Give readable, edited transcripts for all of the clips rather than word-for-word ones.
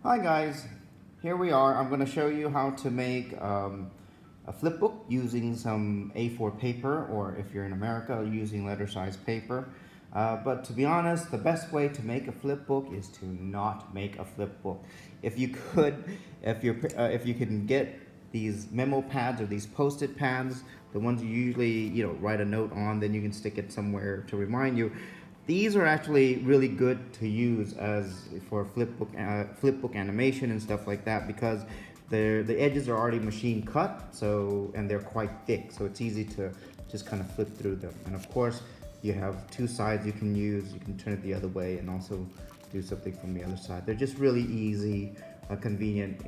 Hi guys, here we are. I'm going to show you how to make a flip book using some A4 paper, or if you're in America, using letter size paper. But to be honest, the best way to make a flip book is to not make a flip book. If you could, if you can get these memo pads or these post-it pads, the ones you usually write a note on, then you can stick it somewhere to remind you. These are actually really good to use as for flipbook animation and stuff like that, because the edges are already machine cut, so, and they're quite thick, so it's easy to just kind of flip through them. And of course, you have two sides you can use. You can turn it the other way and also do something from the other side. They're just really easy, convenient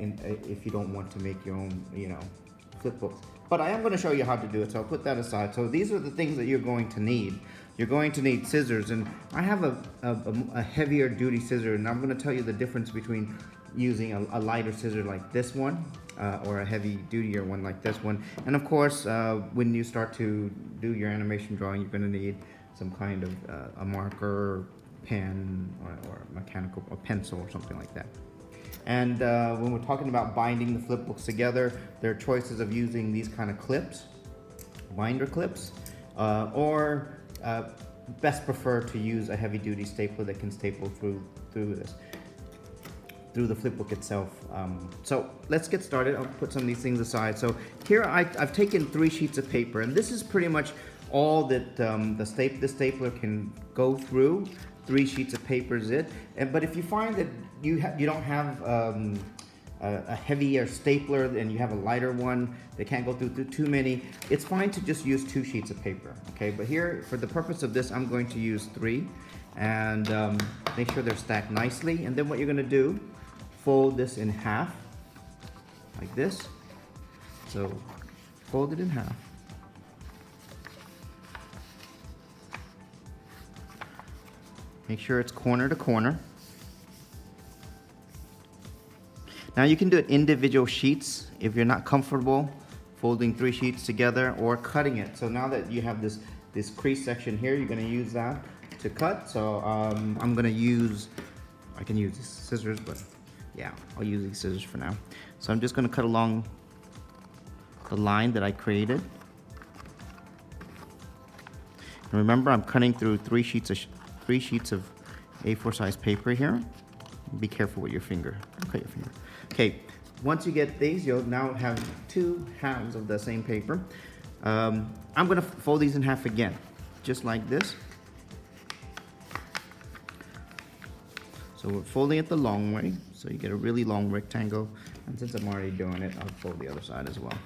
if you don't want to make your own, flip books. But I am going to show you how to do it, so I'll put that aside. So these are the things that you're going to need. You're going to need scissors, and I have a heavier duty scissor, and I'm going to tell you the difference between using a lighter scissor like this one or a heavy duty one like this one. And of course, when you start to do your animation drawing, you're going to need some kind of a marker, pen, or mechanical, a pencil or something like that. And when we're talking about binding the flip books together, there are choices of using these kind of clips, binder clips, or best prefer to use a heavy duty stapler that can staple through the flip book itself. So let's get started. I'll put some of these things aside. So here I've taken 3 sheets of paper, and this is pretty much all that the stapler can go through. 3 sheets of paper is it. But if you find that you don't have a heavier stapler and you have a lighter one that can't go through too many, it's fine to just use 2 sheets of paper. Okay, but here for the purpose of this, I'm going to use 3, and make sure they're stacked nicely. And then what you're going to do, fold this in half like this. So fold it in half. Make sure it's corner to corner. Now you can do it individual sheets if you're not comfortable folding 3 sheets together, or cutting it. So now that you have this crease section here, you're going to use that to cut. So I'm going to use, I can use these scissors, but yeah, I'll use these scissors for now. So I'm just going to cut along the line that I created. And remember, I'm cutting through 3 sheets of A4 size paper here. Be careful with your finger. Cut your finger. Okay, once you get these, you'll now have 2 halves of the same paper. I'm going to fold these in half again, just like this. So we're folding it the long way, so you get a really long rectangle. And since I'm already doing it, I'll fold the other side as well.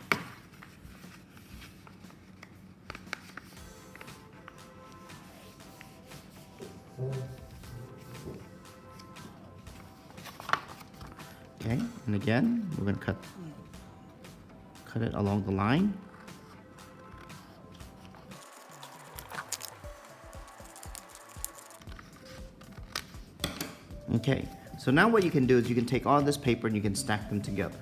Okay, and again, we're going to cut it along the line. Okay, so now what you can do is you can take all this paper and you can stack them together.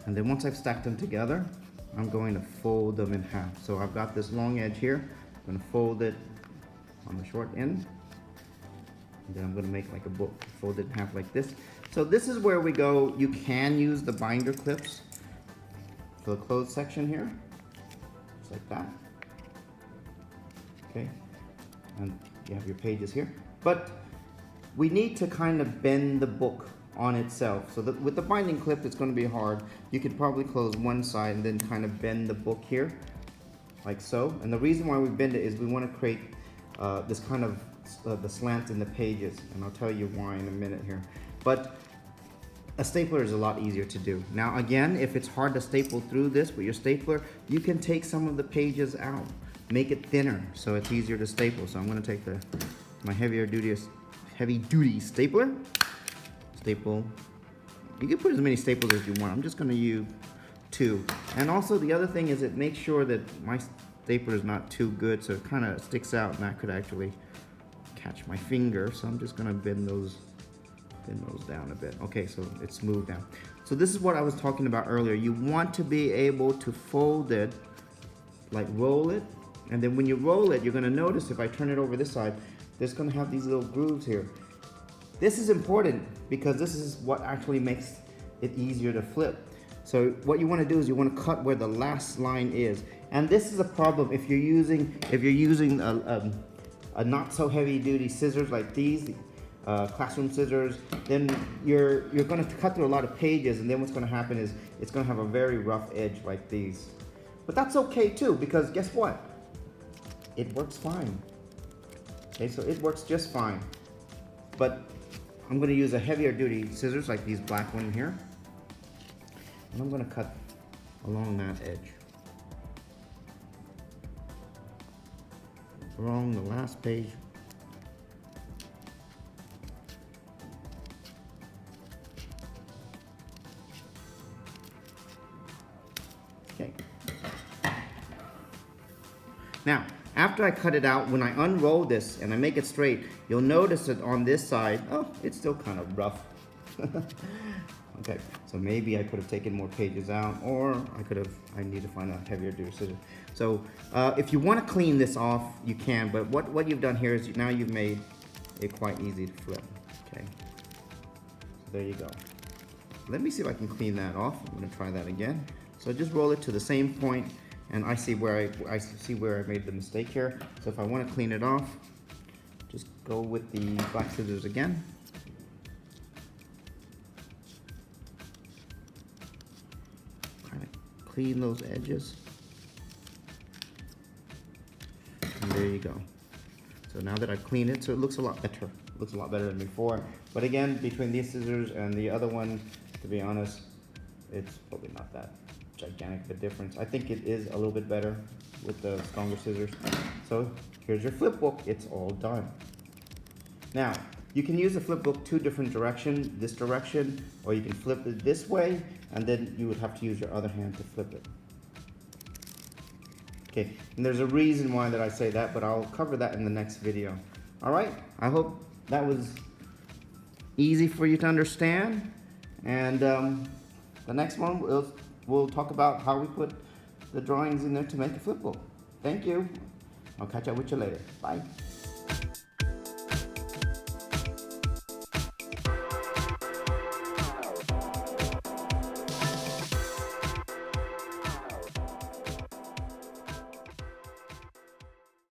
And then once I've stacked them together, I'm going to fold them in half. So I've got this long edge here. I'm going to fold it on the short end. And then I'm going to make like a book, fold it in half like this. So this is where we go. You can use the binder clips for the closed section here, just like that. Okay, and you have your pages here. But we need to kind of bend the book on itself. So with the binding clip, it's going to be hard. You could probably close one side and then kind of bend the book here, like so. And the reason why we bend it is we want to create this kind of the slant in the pages, and I'll tell you why in a minute here. But a stapler is a lot easier to do. Now again, if it's hard to staple through this with your stapler, you can take some of the pages out, make it thinner so it's easier to staple. So I'm going to take my heavy duty stapler, staple. You can put as many staples as you want. I'm just going to use 2. And also the other thing is, it makes sure that my stapler is not too good, so it kind of sticks out, and I could actually catch my finger. So I'm just going to bend those down a bit. Okay, so it's smooth now. So this is what I was talking about earlier. You want to be able to fold it, like roll it And then when you roll it, you're gonna notice if I turn it over this side, there's gonna have these little grooves here. This is important because this is what actually makes it easier to flip. So what you wanna do is you wanna cut where the last line is. And this is a problem if you're using a not so heavy duty scissors like these, classroom scissors, then you're gonna cut through a lot of pages, and then what's gonna happen is it's gonna have a very rough edge like these. But that's okay too, because guess what? It works fine. Okay, so it works just fine. But I'm gonna use a heavier duty scissors like these black one here. And I'm gonna cut along that edge. Along the last page. Okay. Now, after I cut it out, when I unroll this and I make it straight, you'll notice that on this side, oh, it's still kind of rough. Okay, so maybe I could have taken more pages out, or I need to find a heavier duty scissors. So if you want to clean this off, you can, but what you've done here is now you've made it quite easy to flip. Okay, so there you go. Let me see if I can clean that off. I'm going to try that again. So just roll it to the same point, and I see where I made the mistake here. So if I want to clean it off, just go with the black scissors again. Kind of clean those edges. And there you go. So now that I've cleaned it, so it looks a lot better. It looks a lot better than before. But again, between these scissors and the other one, to be honest, it's probably not that gigantic of a difference. I think it is a little bit better with the stronger scissors. So here's your flip book. It's all done. Now, you can use the flip book two different directions, this direction, or you can flip it this way, and then you would have to use your other hand to flip it. Okay, and there's a reason why that I say that, but I'll cover that in the next video. All right, I hope that was easy for you to understand, and the next one we'll talk about how we put the drawings in there to make a flip book. Thank you. I'll catch up with you later. Bye.